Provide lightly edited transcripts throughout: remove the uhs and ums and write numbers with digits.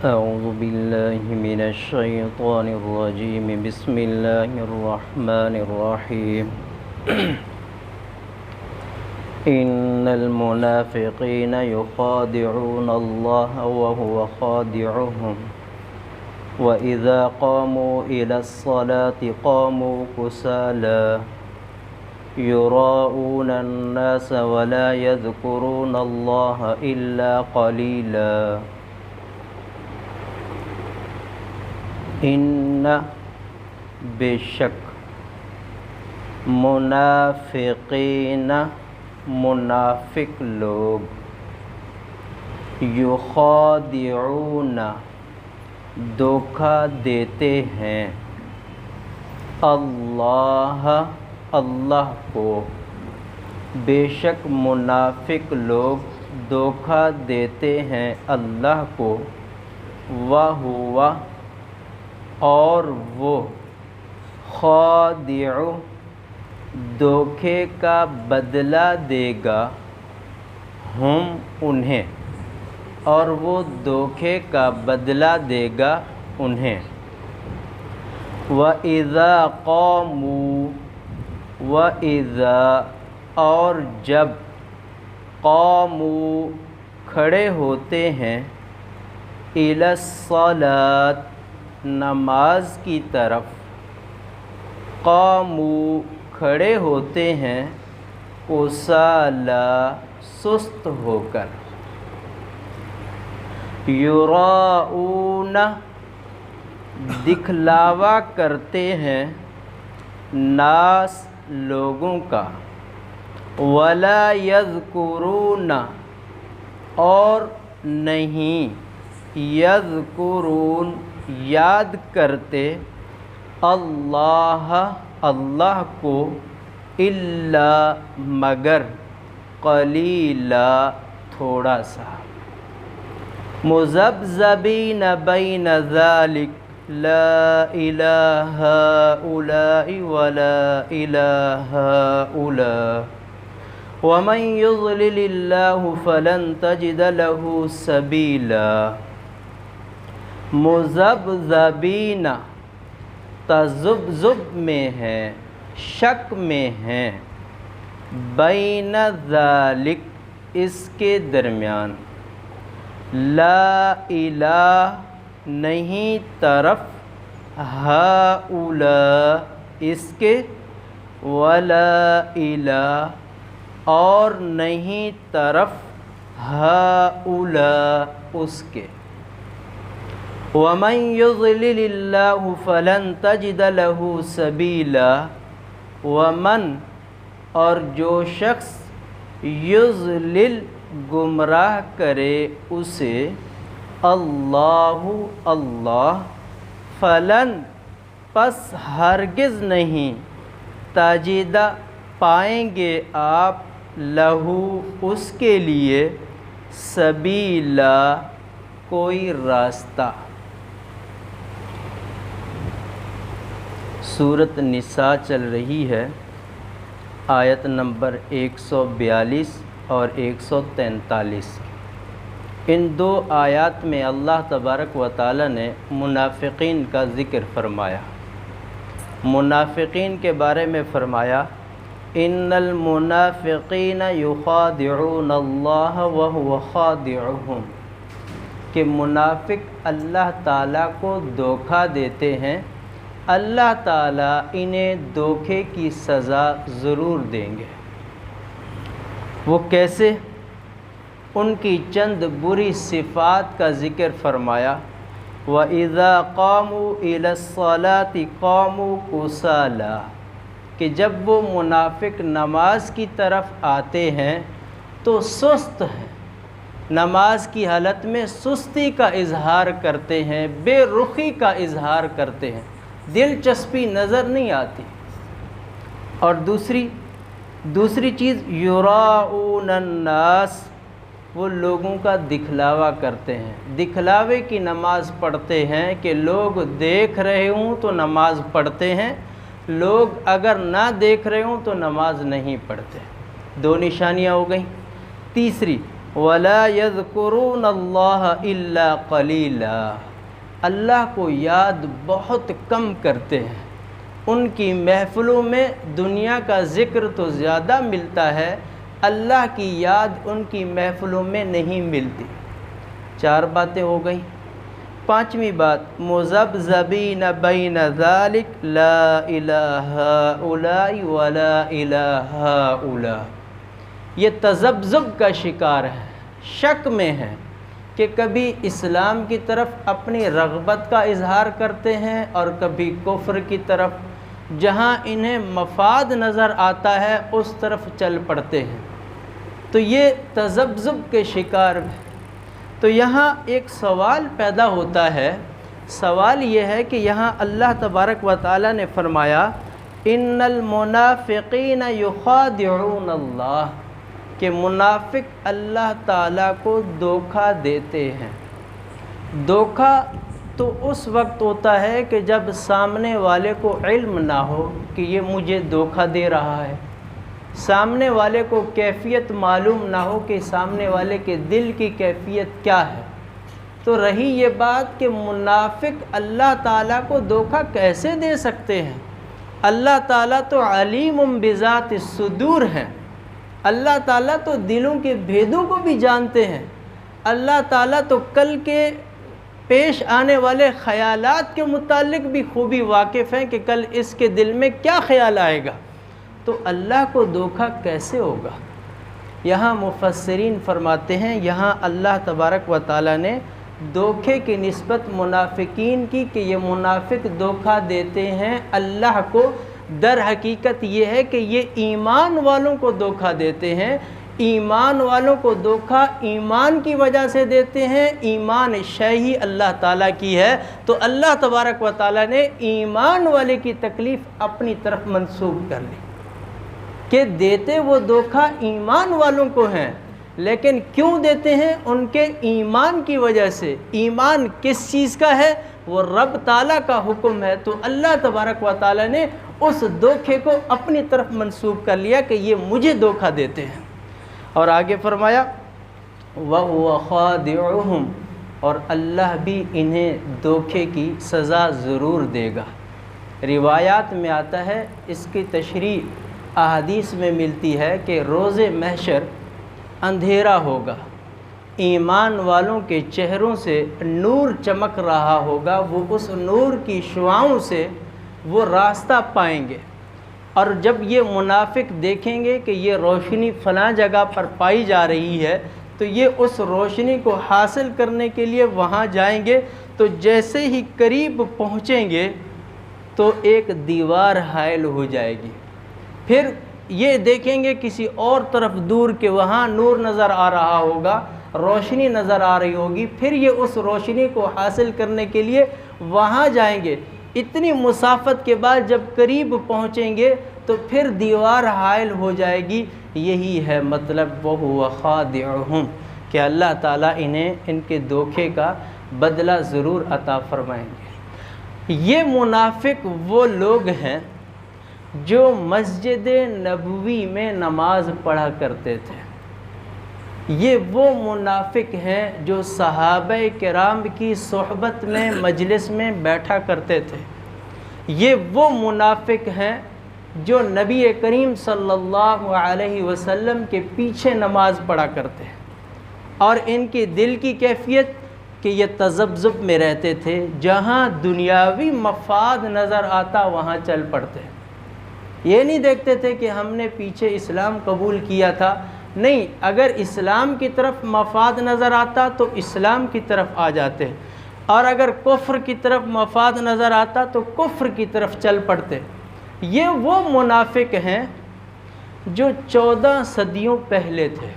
أعوذ بالله من الشيطان الرجيم بسم الله الرحمن الرحيم إن المنافقين يخادعون الله وهو خادعهم وإذا قاموا إلى الصلاة قاموا كسالى يراءون الناس ولا يذكرون الله إلا قليلا ان بے شک منافقین منافق لوگ یخادعون دھوکہ دیتے ہیں اللہ کو، بے شک منافق لوگ دھوکہ دیتے ہیں اللہ کو، وَهُوَ اور وہ خادع دھوکے کا بدلہ دے گا ہم انہیں، اور وہ دھوکے کا بدلہ دے گا انہیں۔ وَإِذَا قَامُوا وَإِذَا اور جب قاموا کھڑے ہوتے ہیں إِلَى الصَّلَاةِ نماز کی طرف، قاموا کھڑے ہوتے ہیں کسالى سست ہو کر، یراؤون دکھلاوا کرتے ہیں ناس لوگوں کا، ولا یذکرون اور نہیں یذکرون یاد کرتے اللہ کو، الا مگر قلیلا تھوڑا سا، مذبذبین بین ذلک لا الہ ہؤلاء ولا الہ ہؤلاء ومن یضلل اللہ فلن تجد له سبیلا۔ مذبذبین تذبذب میں ہے، شک میں ہیں، بین ذالک اس کے درمیان، لا الہ نہیں طرف، ہؤلاء اس کے، ولا الہ اور نہیں طرف، ہؤلاء اس کے۔ وَمَن يُضْلِلِ اللَّهُ فَلَن تَجِدَ لَهُ سَبِيلًا وَمَن اور جو شخص یضلل گمراہ کرے اسے اللہ فلن پس ہرگز نہیں تجد پائیں گے آپ لہو اس کے لیے سبیلا کوئی راستہ۔ سورۃ نساء چل رہی ہے، آیت نمبر 142 اور 143۔ ان دو آیات میں اللہ تبارک و تعالی نے منافقین کا ذکر فرمایا۔ منافقین کے بارے میں فرمایا ان المنافقین یخادعون اللہ وهو خادعهم، کہ منافق اللہ تعالیٰ کو دھوکہ دیتے ہیں، اللہ تعالیٰ انہیں دھوکے کی سزا ضرور دیں گے۔ وہ کیسے؟ ان کی چند بری صفات کا ذکر فرمایا، وَإِذَا قَامُوا إِلَى الصَّلَاةِ قَامُوا كُسَالَى، کہ جب وہ منافق نماز کی طرف آتے ہیں تو سست ہیں، نماز کی حالت میں سستی کا اظہار کرتے ہیں، بے رخی کا اظہار کرتے ہیں، دلچسپی نظر نہیں آتی۔ اور دوسری چیز یراؤون الناس، وہ لوگوں کا دکھلاوا کرتے ہیں، دکھلاوے کی نماز پڑھتے ہیں کہ لوگ دیکھ رہے ہوں تو نماز پڑھتے ہیں، لوگ اگر نہ دیکھ رہے ہوں تو نماز نہیں پڑھتے۔ دو نشانیاں ہو گئیں۔ تیسری وَلَا يَذْكُرُونَ اللَّهَ إِلَّا قَلِيلًا، اللہ کو یاد بہت کم کرتے ہیں۔ ان کی محفلوں میں دنیا کا ذکر تو زیادہ ملتا ہے، اللہ کی یاد ان کی محفلوں میں نہیں ملتی۔ 4 باتیں ہو گئیں۔ 5ویں بات، مذبذبین بین ذالک لا الہ ہؤلاء ولا الہ ہؤلاء، یہ تذبذب کا شکار ہے، شک میں ہے کہ کبھی اسلام کی طرف اپنی رغبت کا اظہار کرتے ہیں اور کبھی کفر کی طرف، جہاں انہیں مفاد نظر آتا ہے اس طرف چل پڑتے ہیں، تو یہ تذبذب کے شکار ہے۔ تو یہاں ایک سوال پیدا ہوتا ہے، سوال یہ ہے کہ یہاں اللہ تبارک و تعالی نے فرمایا ان المنافقین یخادعون اللہ، کہ منافق اللہ تعالیٰ کو دھوکہ دیتے ہیں۔ دھوکہ تو اس وقت ہوتا ہے کہ جب سامنے والے کو علم نہ ہو کہ یہ مجھے دھوکہ دے رہا ہے، سامنے والے کو کیفیت معلوم نہ ہو کہ سامنے والے کے دل کی کیفیت کیا ہے۔ تو رہی یہ بات کہ منافق اللہ تعالیٰ کو دھوکہ کیسے دے سکتے ہیں؟ اللہ تعالیٰ تو علیم بذات الصدور ہیں، اللہ تعالیٰ تو دلوں کے بھیدوں کو بھی جانتے ہیں، اللہ تعالیٰ تو کل کے پیش آنے والے خیالات کے متعلق بھی خوبی واقف ہیں کہ کل اس کے دل میں کیا خیال آئے گا، تو اللہ کو دھوکہ کیسے ہوگا؟ یہاں مفسرین فرماتے ہیں یہاں اللہ تبارک و تعالیٰ نے دھوکے کی نسبت منافقین کی کہ یہ منافق دھوکہ دیتے ہیں اللہ کو، در حقیقت یہ ہے کہ یہ ایمان والوں کو دھوکہ دیتے ہیں۔ ایمان والوں کو دھوکہ ایمان کی وجہ سے دیتے ہیں، ایمان شہ اللہ تعالیٰ کی ہے، تو اللہ تبارک و تعالیٰ نے ایمان والے کی تکلیف اپنی طرف منسوب کر لی کہ دیتے وہ دھوکہ ایمان والوں کو ہیں، لیکن کیوں دیتے ہیں؟ ان کے ایمان کی وجہ سے۔ ایمان کس چیز کا ہے؟ وہ رب تعالیٰ کا حکم ہے، تو اللہ تبارک و تعالیٰ نے اس دھوکے کو اپنی طرف منسوب کر لیا کہ یہ مجھے دھوکہ دیتے ہیں۔ اور آگے فرمایا وَهُوَ خَادِعُهُمْ، اور اللہ بھی انہیں دھوکے کی سزا ضرور دے گا۔ روایات میں آتا ہے، اس کی تشریح احادیث میں ملتی ہے کہ روز محشر اندھیرا ہوگا، ایمان والوں کے چہروں سے نور چمک رہا ہوگا، وہ اس نور کی شعاؤں سے وہ راستہ پائیں گے، اور جب یہ منافق دیکھیں گے کہ یہ روشنی فلاں جگہ پر پائی جا رہی ہے تو یہ اس روشنی کو حاصل کرنے کے لیے وہاں جائیں گے، تو جیسے ہی قریب پہنچیں گے تو ایک دیوار حائل ہو جائے گی، پھر یہ دیکھیں گے کسی اور طرف دور کہ وہاں نور نظر آ رہا ہوگا، روشنی نظر آ رہی ہوگی، پھر یہ اس روشنی کو حاصل کرنے کے لیے وہاں جائیں گے۔ اتنی مسافت کے بعد جب قریب پہنچیں گے تو پھر دیوار حائل ہو جائے گی۔ یہی ہے مطلب وَهُوَ خَادِعُهُمْ، کہ اللہ تعالیٰ انہیں ان کے دھوکے کا بدلہ ضرور عطا فرمائیں گے۔ یہ منافق وہ لوگ ہیں جو مسجد نبوی میں نماز پڑھا کرتے تھے، یہ وہ منافق ہیں جو صحابہ کرام کی صحبت میں مجلس میں بیٹھا کرتے تھے، یہ وہ منافق ہیں جو نبی کریم صلی اللہ علیہ وسلم کے پیچھے نماز پڑھا کرتے ہیں، اور ان کی دل کی کیفیت کہ یہ تذبذب میں رہتے تھے، جہاں دنیاوی مفاد نظر آتا وہاں چل پڑتے، یہ نہیں دیکھتے تھے کہ ہم نے پیچھے اسلام قبول کیا تھا، نہیں، اگر اسلام کی طرف مفاد نظر آتا تو اسلام کی طرف آ جاتے، اور اگر کفر کی طرف مفاد نظر آتا تو کفر کی طرف چل پڑتے۔ یہ وہ منافق ہیں جو 14 صدیوں پہلے تھے،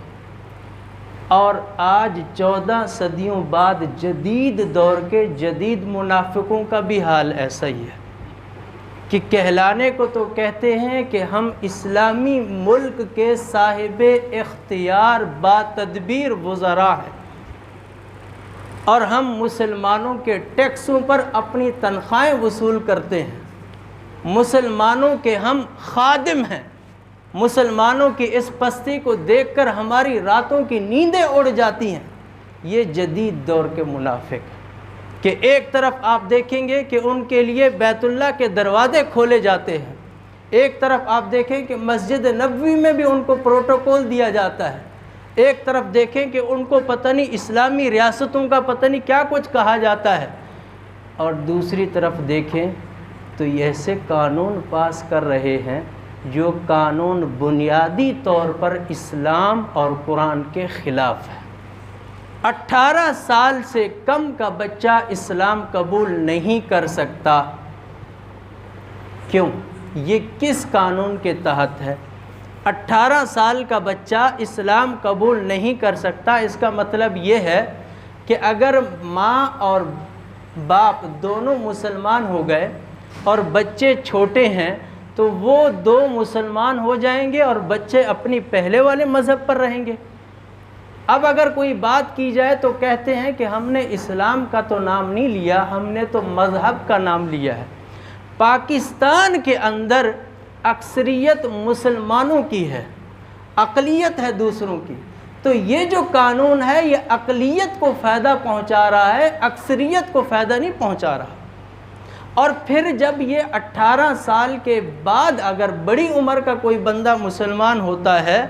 اور آج 14 صدیوں بعد جدید دور کے جدید منافقوں کا بھی حال ایسا ہی ہے کہ کہلانے کو تو کہتے ہیں کہ ہم اسلامی ملک کے صاحب اختیار با تدبیر وزراء ہیں، اور ہم مسلمانوں کے ٹیکسوں پر اپنی تنخواہیں وصول کرتے ہیں، مسلمانوں کے ہم خادم ہیں، مسلمانوں کی اس پستی کو دیکھ کر ہماری راتوں کی نیندیں اڑ جاتی ہیں۔ یہ جدید دور کے منافق کہ ایک طرف آپ دیکھیں گے کہ ان کے لیے بیت اللہ کے دروازے کھولے جاتے ہیں، ایک طرف آپ دیکھیں کہ مسجد نبوی میں بھی ان کو پروٹوکول دیا جاتا ہے، ایک طرف دیکھیں کہ ان کو پتہ نہیں اسلامی ریاستوں کا پتہ نہیں کیا کچھ کہا جاتا ہے، اور دوسری طرف دیکھیں تو یہ ایسے قانون پاس کر رہے ہیں جو قانون بنیادی طور پر اسلام اور قرآن کے خلاف ہے۔ 18 سال سے کم کا بچہ اسلام قبول نہیں کر سکتا۔ کیوں؟ یہ کس قانون کے تحت ہے؟ 18 سال کا بچہ اسلام قبول نہیں کر سکتا، اس کا مطلب یہ ہے کہ اگر ماں اور باپ دونوں مسلمان ہو گئے اور بچے چھوٹے ہیں تو وہ دو مسلمان ہو جائیں گے اور بچے اپنی پہلے والے مذہب پر رہیں گے۔ اب اگر کوئی بات کی جائے تو کہتے ہیں کہ ہم نے اسلام کا تو نام نہیں لیا، ہم نے تو مذہب کا نام لیا ہے۔ پاکستان کے اندر اکثریت مسلمانوں کی ہے، اقلیت ہے دوسروں کی، تو یہ جو قانون ہے یہ اقلیت کو فائدہ پہنچا رہا ہے، اکثریت کو فائدہ نہیں پہنچا رہا۔ اور پھر جب یہ 18 سال کے بعد اگر بڑی عمر کا کوئی بندہ مسلمان ہوتا ہے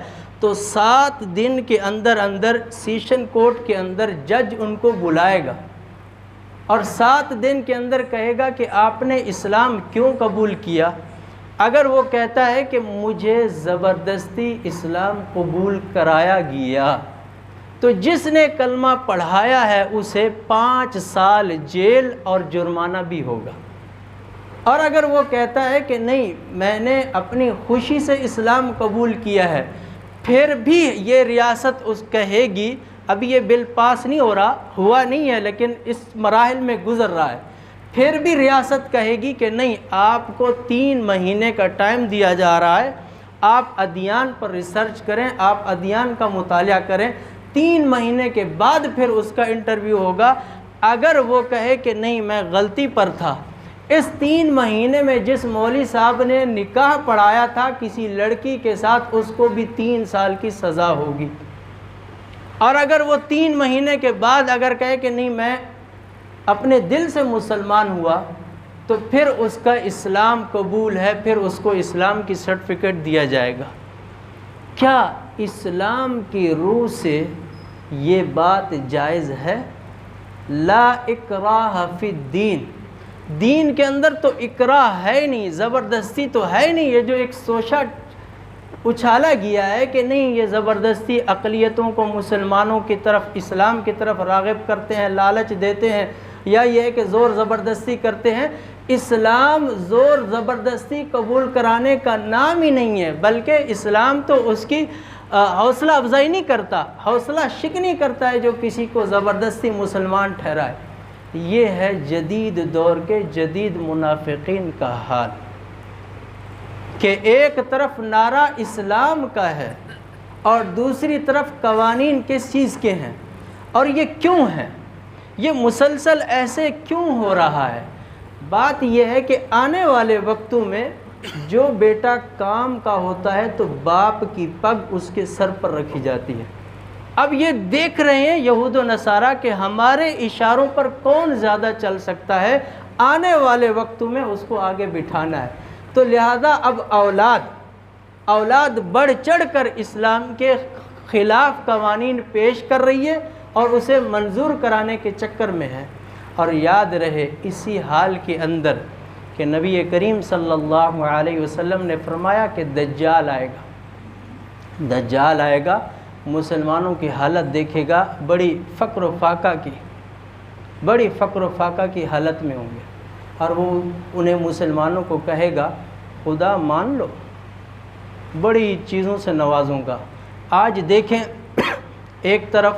تو 7 دن کے اندر سیشن کورٹ کے اندر جج ان کو بلائے گا اور 7 دن کے اندر کہے گا کہ آپ نے اسلام کیوں قبول کیا؟ اگر وہ کہتا ہے کہ مجھے زبردستی اسلام قبول کرایا گیا، تو جس نے کلمہ پڑھایا ہے اسے 5 سال جیل اور جرمانہ بھی ہوگا۔ اور اگر وہ کہتا ہے کہ نہیں میں نے اپنی خوشی سے اسلام قبول کیا ہے، پھر بھی یہ ریاست اس کہے گی، ابھی یہ بل پاس نہیں ہوا نہیں ہے لیکن اس مراحل میں گزر رہا ہے، پھر بھی ریاست کہے گی کہ نہیں آپ کو 3 مہینے کا ٹائم دیا جا رہا ہے، آپ ادیان پر ریسرچ کریں، آپ ادیان کا مطالعہ کریں، 3 مہینے کے بعد پھر اس کا انٹرویو ہوگا۔ اگر وہ کہے کہ نہیں میں غلطی پر تھا، اس 3 مہینے میں جس مولوی صاحب نے نکاح پڑھایا تھا کسی لڑکی کے ساتھ اس کو بھی 3 سال کی سزا ہوگی۔ اور اگر وہ 3 مہینے کے بعد اگر کہے کہ نہیں میں اپنے دل سے مسلمان ہوا تو پھر اس کا اسلام قبول ہے، پھر اس کو اسلام کی سرٹیفکیٹ دیا جائے گا۔ کیا اسلام کی روح سے یہ بات جائز ہے؟ لا اکراہ فی الدین، دین کے اندر تو اکراہ ہے نہیں، زبردستی تو ہے نہیں۔ یہ جو ایک سوچا اچھالا گیا ہے کہ نہیں یہ زبردستی اقلیتوں کو مسلمانوں کی طرف اسلام کی طرف راغب کرتے ہیں، لالچ دیتے ہیں، یا یہ ہے کہ زور زبردستی کرتے ہیں۔ اسلام زور زبردستی قبول کرانے کا نام ہی نہیں ہے، بلکہ اسلام تو اس کی حوصلہ افزائی نہیں کرتا، حوصلہ شکنی کرتا ہے جو کسی کو زبردستی مسلمان ٹھہرائے۔ یہ ہے جدید دور کے جدید منافقین کا حال کہ ایک طرف نعرہ اسلام کا ہے اور دوسری طرف قوانین کس چیز کے ہیں، اور یہ کیوں ہیں؟ یہ مسلسل ایسے کیوں ہو رہا ہے؟ بات یہ ہے کہ آنے والے وقتوں میں جو بیٹا کام کا ہوتا ہے تو باپ کی پگ اس کے سر پر رکھی جاتی ہے۔ اب یہ دیکھ رہے ہیں یہود و نصارہ کہ ہمارے اشاروں پر کون زیادہ چل سکتا ہے، آنے والے وقتوں میں اس کو آگے بٹھانا ہے۔ تو لہذا اب اولاد بڑھ چڑھ کر اسلام کے خلاف قوانین پیش کر رہی ہے اور اسے منظور کرانے کے چکر میں ہے۔ اور یاد رہے اسی حال کے اندر کہ نبی کریم صلی اللہ علیہ وسلم نے فرمایا کہ دجال آئے گا، مسلمانوں کی حالت دیکھے گا، بڑی فقر و فاقہ کی حالت میں ہوں گے، اور وہ انہیں مسلمانوں کو کہے گا خدا مان لو، بڑی چیزوں سے نوازوں گا۔ آج دیکھیں ایک طرف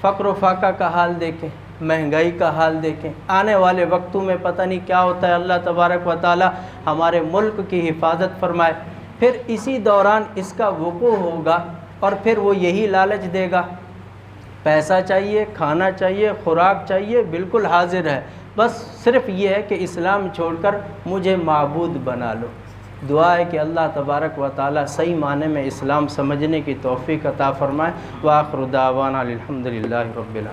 فقر و فاقہ کا حال دیکھیں، مہنگائی کا حال دیکھیں، آنے والے وقتوں میں پتہ نہیں کیا ہوتا ہے۔ اللہ تبارک و تعالی ہمارے ملک کی حفاظت فرمائے۔ پھر اسی دوران اس کا وقوع ہوگا اور پھر وہ یہی لالچ دے گا، پیسہ چاہیے، کھانا چاہیے، خوراک چاہیے، بالکل حاضر ہے، بس صرف یہ ہے کہ اسلام چھوڑ کر مجھے معبود بنا لو۔ دعا ہے کہ اللہ تبارک و تعالی صحیح معنی میں اسلام سمجھنے کی توفیق عطا فرمائے۔ وآخر دعوانا الحمدللہ رب العالمین۔